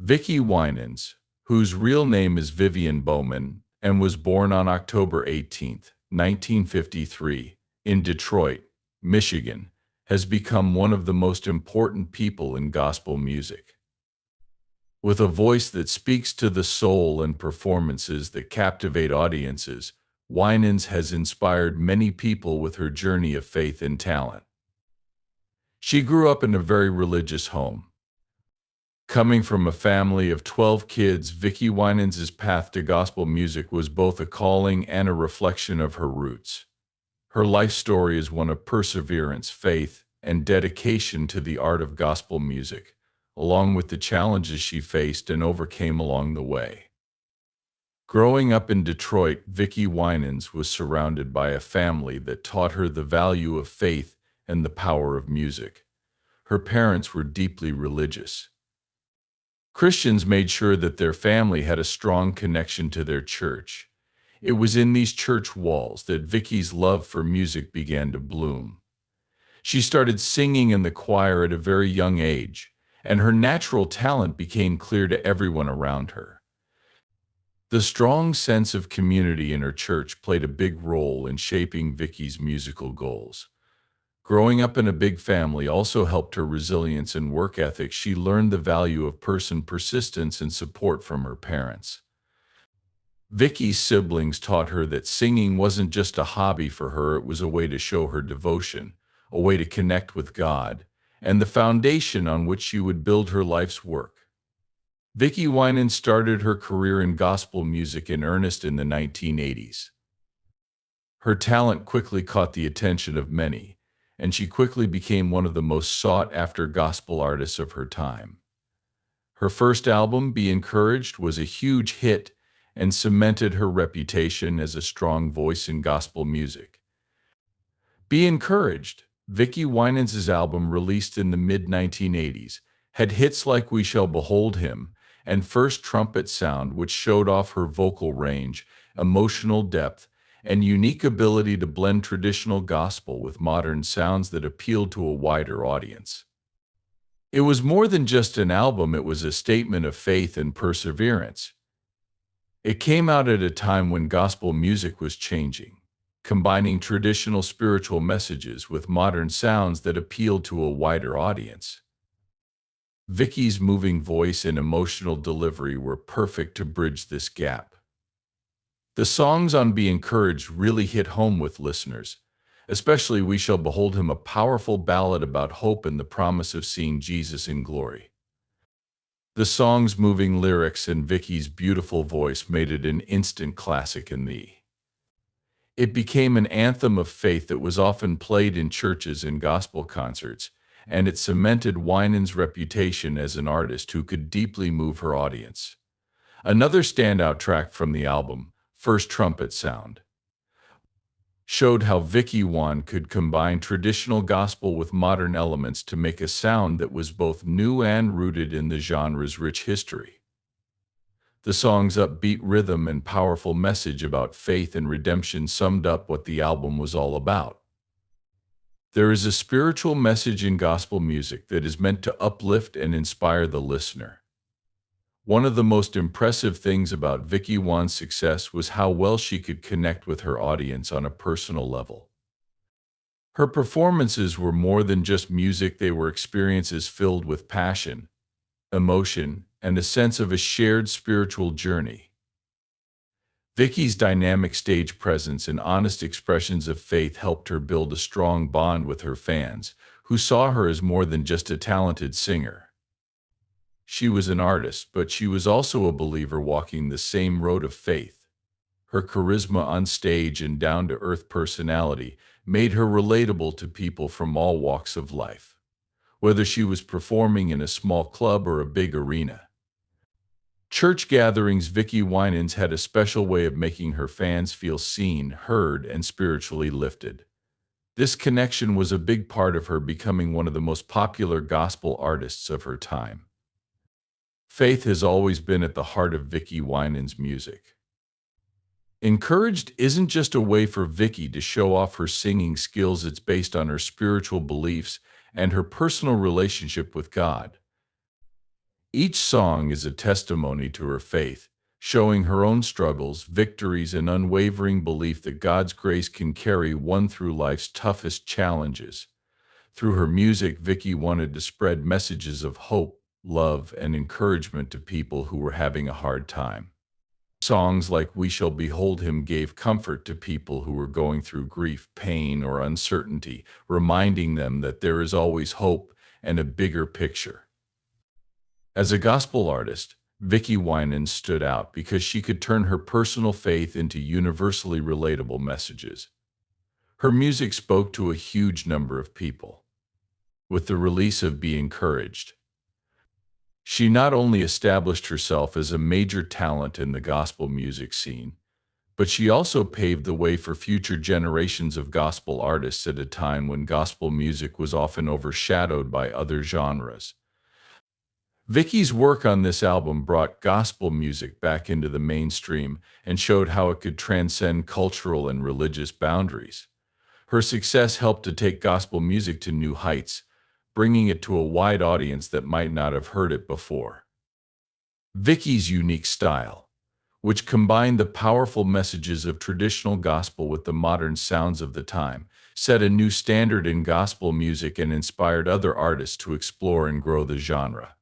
Vicky Winans, whose real name is Vivian Bowman and was born on October 18, 1953, in Detroit, Michigan, has become one of the most important people in gospel music. With a voice that speaks to the soul and performances that captivate audiences, Winans has inspired many people with her journey of faith and talent. She grew up in a very religious home. Coming from a family of 12 kids, Vicky Winans' path to gospel music was both a calling and a reflection of her roots. Her life story is one of perseverance, faith, and dedication to the art of gospel music, along with the challenges she faced and overcame along the way. Growing up in Detroit, Vicky Winans was surrounded by a family that taught her the value of faith and the power of music. Her parents were deeply religious. Christians made sure that their family had a strong connection to their church. It was in these church walls that Vicky's love for music began to bloom. She started singing in the choir at a very young age, and her natural talent became clear to everyone around her. The strong sense of community in her church played a big role in shaping Vicky's musical goals. Growing up in a big family also helped her resilience and work ethic. She learned the value of persistence and support from her parents. Vicky's siblings taught her that singing wasn't just a hobby for her, it was a way to show her devotion, a way to connect with God, and the foundation on which she would build her life's work. Vicky Winans started her career in gospel music in earnest in the 1980s. Her talent quickly caught the attention of many, and she quickly became one of the most sought-after gospel artists of her time. Her first album, Be Encouraged, was a huge hit and cemented her reputation as a strong voice in gospel music. Be Encouraged, Vicky Winans' album released in the mid-1980s, had hits like We Shall Behold Him and First Trumpet Sound, which showed off her vocal range, emotional depth, and unique ability to blend traditional gospel with modern sounds that appealed to a wider audience. It was more than just an album, it was a statement of faith and perseverance. It came out at a time when gospel music was changing, combining traditional spiritual messages with modern sounds that appealed to a wider audience. Vicky's moving voice and emotional delivery were perfect to bridge this gap. The songs on Be Encouraged really hit home with listeners, especially We Shall Behold Him, a powerful ballad about hope and the promise of seeing Jesus in glory. The song's moving lyrics and Vicky's beautiful voice made it an instant classic It became an anthem of faith that was often played in churches and gospel concerts, and it cemented Winans' reputation as an artist who could deeply move her audience. Another standout track from the album, First Trumpet Sound, showed how Vicky Winans could combine traditional gospel with modern elements to make a sound that was both new and rooted in the genre's rich history. The song's upbeat rhythm and powerful message about faith and redemption summed up what the album was all about. There is a spiritual message in gospel music that is meant to uplift and inspire the listener. One of the most impressive things about Vicky Winans' success was how well she could connect with her audience on a personal level. Her performances were more than just music, they were experiences filled with passion, emotion, and a sense of a shared spiritual journey. Vicky's dynamic stage presence and honest expressions of faith helped her build a strong bond with her fans, who saw her as more than just a talented singer. She was an artist, but she was also a believer walking the same road of faith. Her charisma on stage and down-to-earth personality made her relatable to people from all walks of life, whether she was performing in a small club or a big arena. Church gatherings, Vicky Winans had a special way of making her fans feel seen, heard, and spiritually lifted. This connection was a big part of her becoming one of the most popular gospel artists of her time. Faith has always been at the heart of Vicky Winans' music. Encouraged isn't just a way for Vicky to show off her singing skills, it's based on her spiritual beliefs and her personal relationship with God. Each song is a testimony to her faith, showing her own struggles, victories, and unwavering belief that God's grace can carry one through life's toughest challenges. Through her music, Vicky wanted to spread messages of hope, love, and encouragement to people who were having a hard time. Songs like We Shall Behold Him gave comfort to people who were going through grief, pain, or uncertainty, reminding them that there is always hope and a bigger picture. As a gospel artist, Vicky Winans stood out because she could turn her personal faith into universally relatable messages. Her music spoke to a huge number of people. With the release of Be Encouraged, she not only established herself as a major talent in the gospel music scene, but she also paved the way for future generations of gospel artists at a time when gospel music was often overshadowed by other genres. Vicky's work on this album brought gospel music back into the mainstream and showed how it could transcend cultural and religious boundaries. Her success helped to take gospel music to new heights, bringing it to a wide audience that might not have heard it before. Vicky's unique style, which combined the powerful messages of traditional gospel with the modern sounds of the time, set a new standard in gospel music and inspired other artists to explore and grow the genre.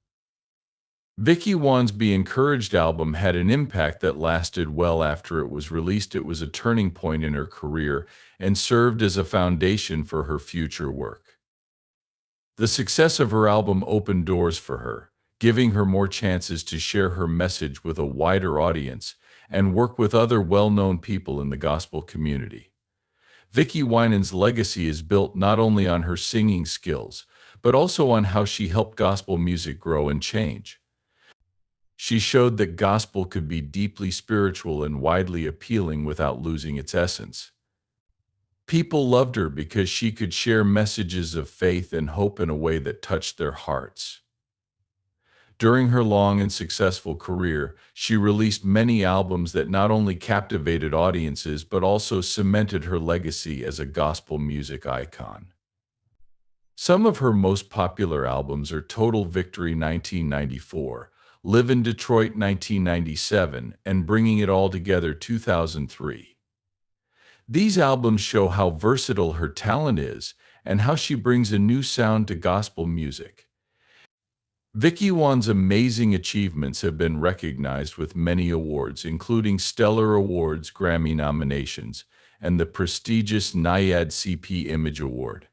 Vicky Winans' Be Encouraged album had an impact that lasted well after it was released. It was a turning point in her career and served as a foundation for her future work. The success of her album opened doors for her, giving her more chances to share her message with a wider audience and work with other well-known people in the gospel community. Vicky Winans' legacy is built not only on her singing skills, but also on how she helped gospel music grow and change. She showed that gospel could be deeply spiritual and widely appealing without losing its essence. People loved her because she could share messages of faith and hope in a way that touched their hearts. During her long and successful career, she released many albums that not only captivated audiences but also cemented her legacy as a gospel music icon. Some of her most popular albums are Total Victory 1994, Live in Detroit 1997, and Bringing It All Together 2003. These albums show how versatile her talent is and how she brings a new sound to gospel music. Vicky Winans' amazing achievements have been recognized with many awards, including Stellar Awards, Grammy nominations, and the prestigious NAIAD CP Image Award.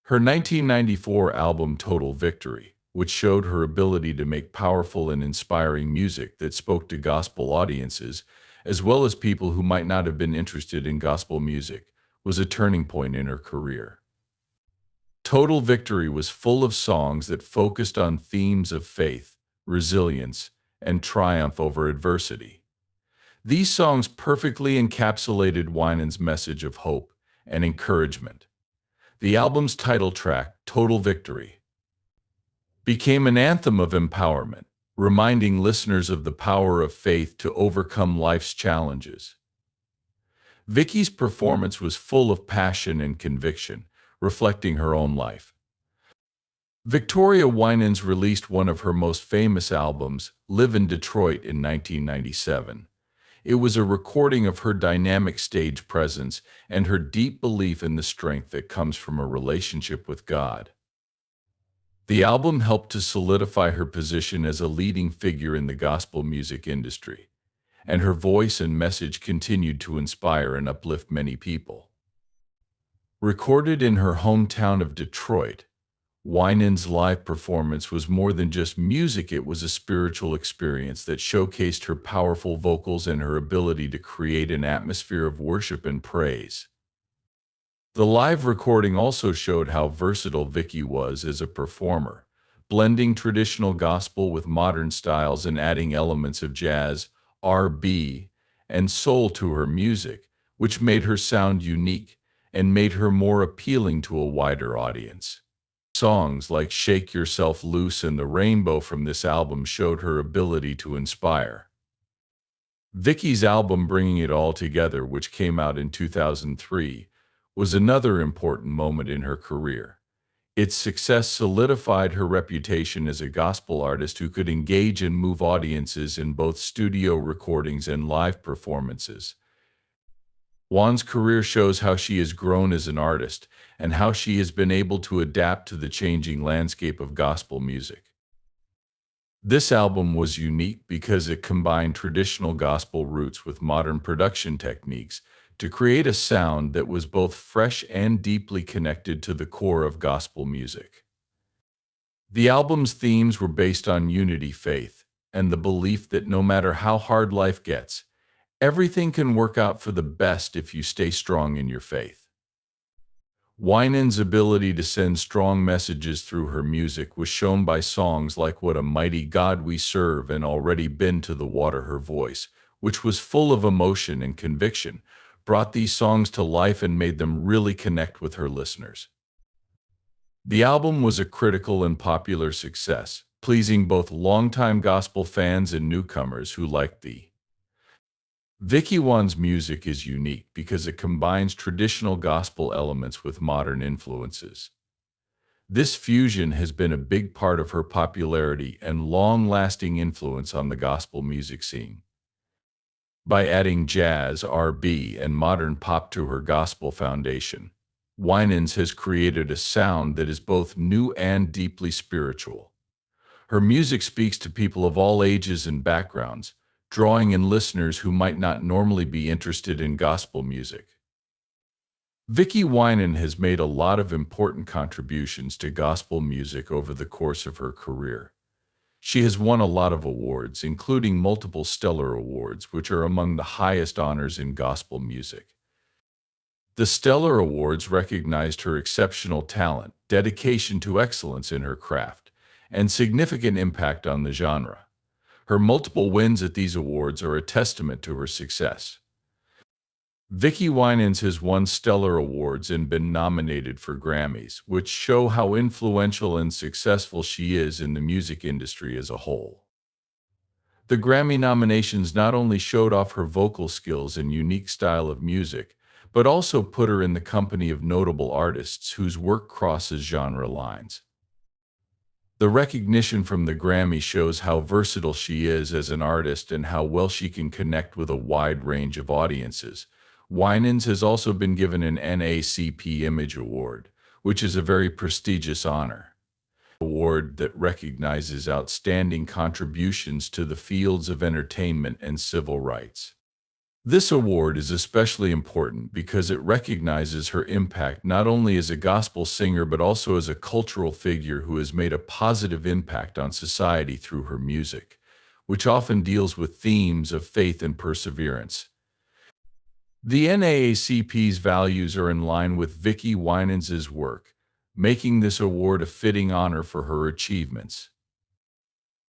Her 1994 album Total Victory, which showed her ability to make powerful and inspiring music that spoke to gospel audiences, as well as people who might not have been interested in gospel music, was a turning point in her career. Total Victory was full of songs that focused on themes of faith, resilience, and triumph over adversity. These songs perfectly encapsulated Winans' message of hope and encouragement. The album's title track, Total Victory, became an anthem of empowerment, reminding listeners of the power of faith to overcome life's challenges. Vicky's performance was full of passion and conviction, reflecting her own life. Victoria Winans released one of her most famous albums, Live in Detroit, in 1997. It was a recording of her dynamic stage presence and her deep belief in the strength that comes from a relationship with God. The album helped to solidify her position as a leading figure in the gospel music industry, and her voice and message continued to inspire and uplift many people. Recorded in her hometown of Detroit, Winans' live performance was more than just music. It was a spiritual experience that showcased her powerful vocals and her ability to create an atmosphere of worship and praise. The live recording also showed how versatile Vicky was as a performer, blending traditional gospel with modern styles and adding elements of jazz, R&B, and soul to her music, which made her sound unique and made her more appealing to a wider audience. Songs like Shake Yourself Loose and The Rainbow from this album showed her ability to inspire. Vicky's album Bringing It All Together, which came out in 2003, was another important moment in her career. Its success solidified her reputation as a gospel artist who could engage and move audiences in both studio recordings and live performances. Juan's career shows how she has grown as an artist and how she has been able to adapt to the changing landscape of gospel music. This album was unique because it combined traditional gospel roots with modern production techniques to create a sound that was both fresh and deeply connected to the core of gospel music. The album's themes were based on unity, faith, and the belief that no matter how hard life gets, everything can work out for the best if you stay strong in your faith. Winans' ability to send strong messages through her music was shown by songs like What a Mighty God We Serve and Already Been to the Water. Her voice, which was full of emotion and conviction, brought these songs to life and made them really connect with her listeners. The album was a critical and popular success, pleasing both longtime gospel fans and newcomers who liked the Vicky Winans' music is unique because it combines traditional gospel elements with modern influences. This fusion has been a big part of her popularity and long-lasting influence on the gospel music scene. By adding jazz, R&B, and modern pop to her gospel foundation, Winans has created a sound that is both new and deeply spiritual. Her music speaks to people of all ages and backgrounds, drawing in listeners who might not normally be interested in gospel music. Vicky Winans has made a lot of important contributions to gospel music over the course of her career. She has won a lot of awards, including multiple Stellar Awards, which are among the highest honors in gospel music. The Stellar Awards recognized her exceptional talent, dedication to excellence in her craft, and significant impact on the genre. Her multiple wins at these awards are a testament to her success. Vicky Winans has won Stellar Awards and been nominated for Grammys, which show how influential and successful she is in the music industry as a whole. The Grammy nominations not only showed off her vocal skills and unique style of music, but also put her in the company of notable artists whose work crosses genre lines. The recognition from the Grammy shows how versatile she is as an artist and how well she can connect with a wide range of audiences. Winans has also been given an NAACP Image Award, which is a very prestigious honor. Award that recognizes outstanding contributions to the fields of entertainment and civil rights. This award is especially important because it recognizes her impact not only as a gospel singer but also as a cultural figure who has made a positive impact on society through her music, which often deals with themes of faith and perseverance. The NAACP's values are in line with Vicky Winans' work, making this award a fitting honor for her achievements.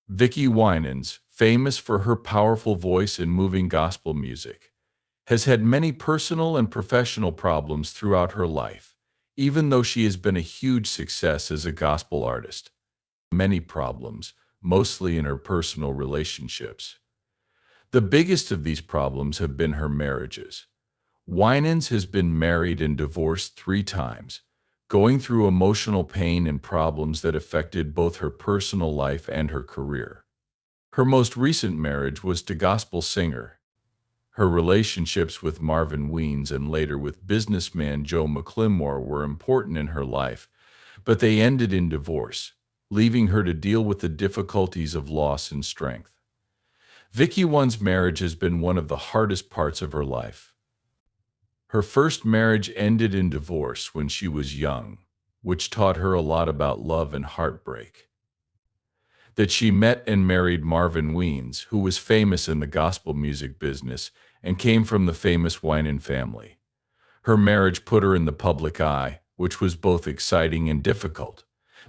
Vicky Winans, famous for her powerful voice and moving gospel music, has had many personal and professional problems throughout her life, even though she has been a huge success as a gospel artist. Many problems, mostly in her personal relationships. The biggest of these problems have been her marriages. Winans has been married and divorced 3 times, going through emotional pain and problems that affected both her personal life and her career. Her most recent marriage was to gospel singer. Her relationships with Marvin Winans and later with businessman Joe McLemore were important in her life, but they ended in divorce, leaving her to deal with the difficulties of loss and strength. Vicky Winans' marriage has been one of the hardest parts of her life. Her first marriage ended in divorce when she was young, which taught her a lot about love and heartbreak. That she met and married Marvin Winans, who was famous in the gospel music business and came from the famous Winans family. Her marriage put her in the public eye, which was both exciting and difficult,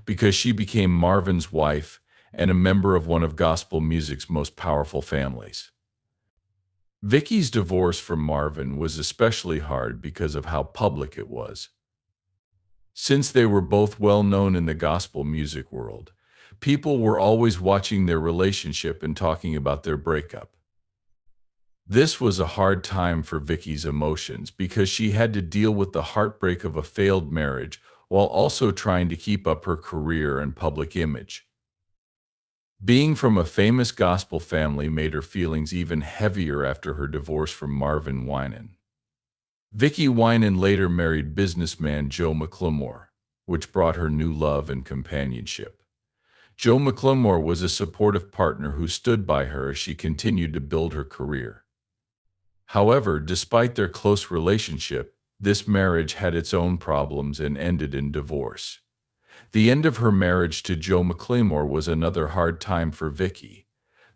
because she became Marvin's wife and a member of one of gospel music's most powerful families. Vicky's divorce from Marvin was especially hard because of how public it was. Since they were both well known in the gospel music world, people were always watching their relationship and talking about their breakup. This was a hard time for Vicky's emotions because she had to deal with the heartbreak of a failed marriage while also trying to keep up her career and public image. Being from a famous gospel family made her feelings even heavier after her divorce from Marvin Winans. Vicky Winans later married businessman Joe McLemore, which brought her new love and companionship. Joe McLemore was a supportive partner who stood by her as she continued to build her career. However, despite their close relationship, this marriage had its own problems and ended in divorce. The end of her marriage to Joe McLemore was another hard time for Vicky.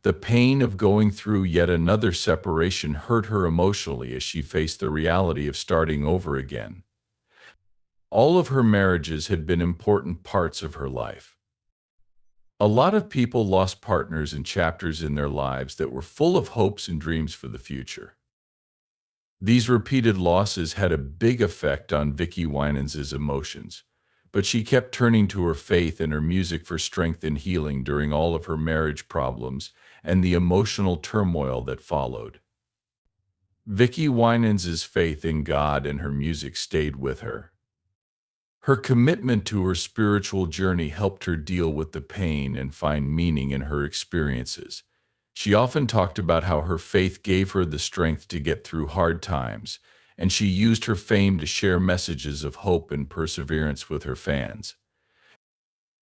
The pain of going through yet another separation hurt her emotionally as she faced the reality of starting over again. All of her marriages had been important parts of her life. A lot of people lost partners and chapters in their lives that were full of hopes and dreams for the future. These repeated losses had a big effect on Vicky Winans' emotions, but she kept turning to her faith and her music for strength and healing during all of her marriage problems and the emotional turmoil that followed. Vicky Winans' faith in God and her music stayed with her. Her commitment to her spiritual journey helped her deal with the pain and find meaning in her experiences. She often talked about how her faith gave her the strength to get through hard times, and she used her fame to share messages of hope and perseverance with her fans.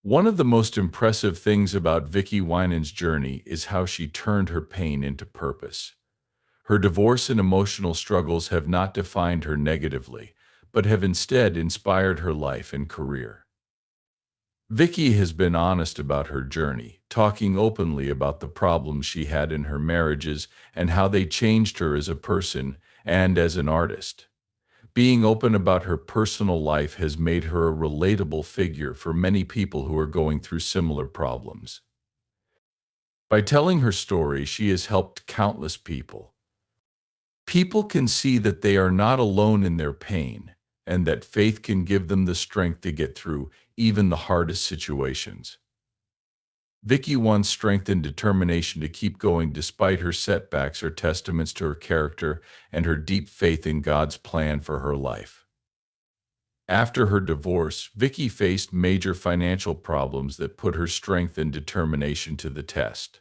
One of the most impressive things about Vicky Winans' journey is how she turned her pain into purpose. Her divorce and emotional struggles have not defined her negatively, but have instead inspired her life and career. Vicky has been honest about her journey, talking openly about the problems she had in her marriages and how they changed her as a person and as an artist. Being open about her personal life has made her a relatable figure for many people who are going through similar problems. By telling her story, she has helped countless people. People can see that they are not alone in their pain, and that faith can give them the strength to get through even the hardest situations. Vicky Winans' strength and determination to keep going despite her setbacks are testaments to her character and her deep faith in God's plan for her life. After her divorce, Vicky faced major financial problems that put her strength and determination to the test.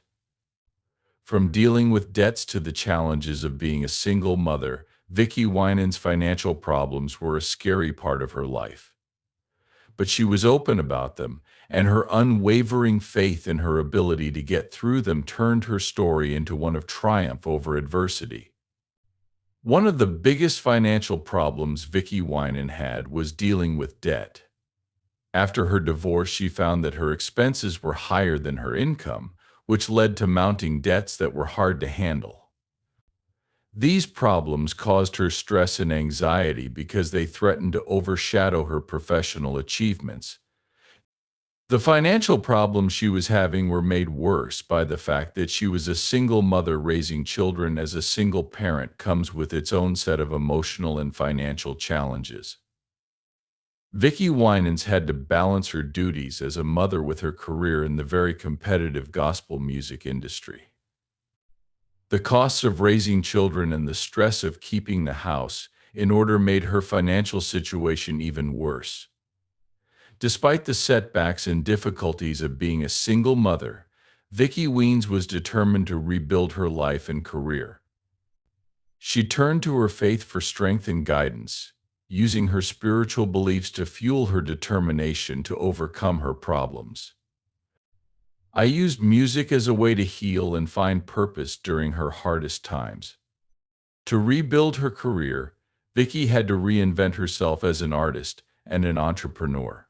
From dealing with debts to the challenges of being a single mother, Vicky Winans' financial problems were a scary part of her life. But she was open about them, and her unwavering faith in her ability to get through them turned her story into one of triumph over adversity. One of the biggest financial problems Vicky Winans had was dealing with debt. After her divorce, she found that her expenses were higher than her income, which led to mounting debts that were hard to handle. These problems caused her stress and anxiety because they threatened to overshadow her professional achievements. The financial problems she was having were made worse by the fact that she was a single mother. Raising children as a single parent comes with its own set of emotional and financial challenges. Vicky Winans had to balance her duties as a mother with her career in the very competitive gospel music industry. The costs of raising children and the stress of keeping the house in order made her financial situation even worse. Despite the setbacks and difficulties of being a single mother, Vicky Winans was determined to rebuild her life and career. She turned to her faith for strength and guidance, using her spiritual beliefs to fuel her determination to overcome her problems. I used music as a way to heal and find purpose during her hardest times. To rebuild her career, Vicky had to reinvent herself as an artist and an entrepreneur.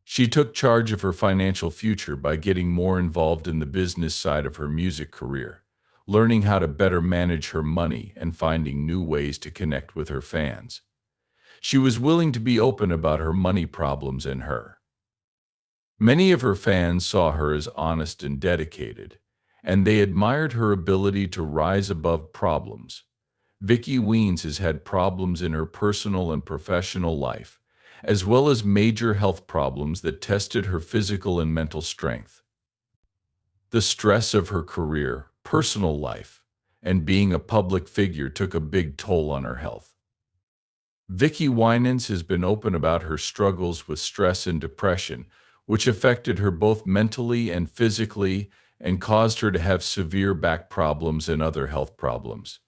She took charge of her financial future by getting more involved in the business side of her music career, learning how to better manage her money and finding new ways to connect with her fans. She was willing to be open about her money problems and her. Many of her fans saw her as honest and dedicated, and they admired her ability to rise above problems. Vicky Winans has had problems in her personal and professional life, as well as major health problems that tested her physical and mental strength. The stress of her career, personal life, and being a public figure took a big toll on her health. Vicky Winans has been open about her struggles with stress and depression, which affected her both mentally and physically and caused her to have severe back problems and other health problems.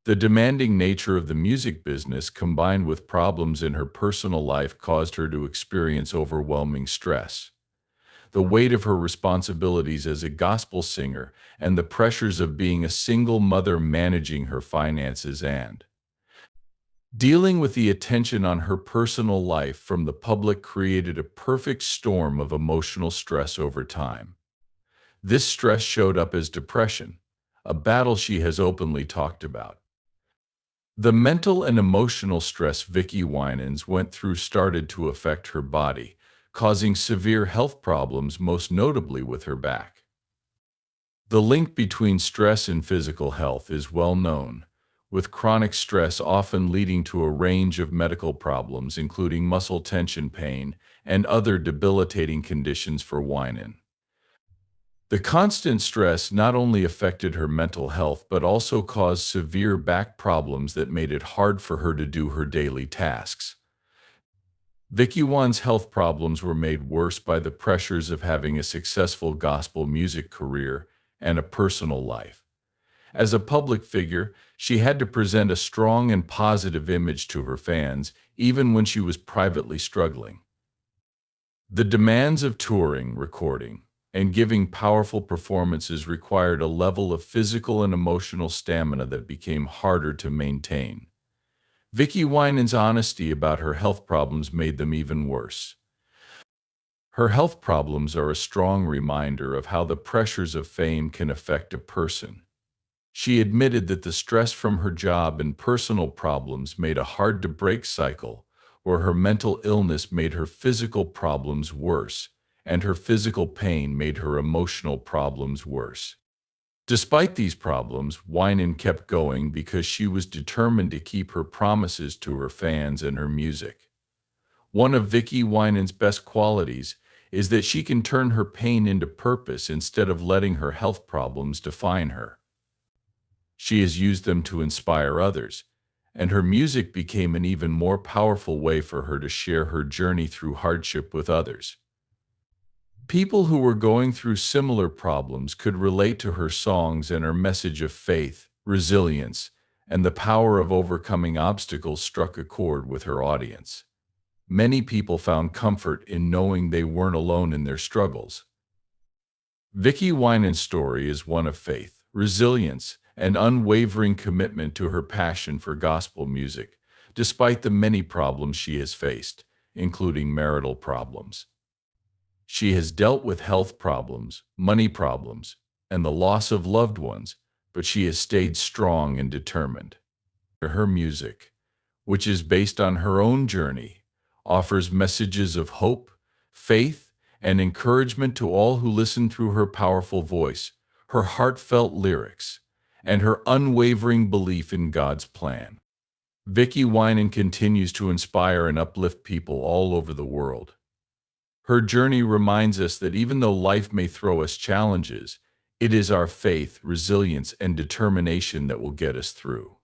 The demanding nature of the music business combined with problems in her personal life caused her to experience overwhelming stress. The weight of her responsibilities as a gospel singer and the pressures of being a single mother managing her finances and dealing with the attention on her personal life from the public created a perfect storm of emotional stress over time. This stress showed up as depression, a battle she has openly talked about. The mental and emotional stress Vicky Winans went through started to affect her body, causing severe health problems, most notably with her back. The link between stress and physical health is well known, with chronic stress often leading to a range of medical problems, including muscle tension pain and other debilitating conditions for Winans. The constant stress not only affected her mental health but also caused severe back problems that made it hard for her to do her daily tasks. Vicky Winans' health problems were made worse by the pressures of having a successful gospel music career and a personal life. As a public figure, she had to present a strong and positive image to her fans, even when she was privately struggling. The demands of touring, recording, and giving powerful performances required a level of physical and emotional stamina that became harder to maintain. Vicky Winans' honesty about her health problems made them even worse. Her health problems are a strong reminder of how the pressures of fame can affect a person. She admitted that the stress from her job and personal problems made a hard-to-break cycle, where her mental illness made her physical problems worse, and her physical pain made her emotional problems worse. Despite these problems, Winans kept going because she was determined to keep her promises to her fans and her music. One of Vicky Winans' best qualities is that she can turn her pain into purpose instead of letting her health problems define her. She has used them to inspire others, and her music became an even more powerful way for her to share her journey through hardship with others. People who were going through similar problems could relate to her songs, and her message of faith, resilience, and the power of overcoming obstacles struck a chord with her audience. Many people found comfort in knowing they weren't alone in their struggles. Vicky Winans' story is one of faith, resilience, and unwavering commitment to her passion for gospel music, despite the many problems she has faced, including marital problems. She has dealt with health problems, money problems, and the loss of loved ones, but she has stayed strong and determined. Her music, which is based on her own journey, offers messages of hope, faith, and encouragement to all who listen through her powerful voice, her heartfelt lyrics, and her unwavering belief in God's plan. Vicky Winans continues to inspire and uplift people all over the world. Her journey reminds us that even though life may throw us challenges, it is our faith, resilience, and determination that will get us through.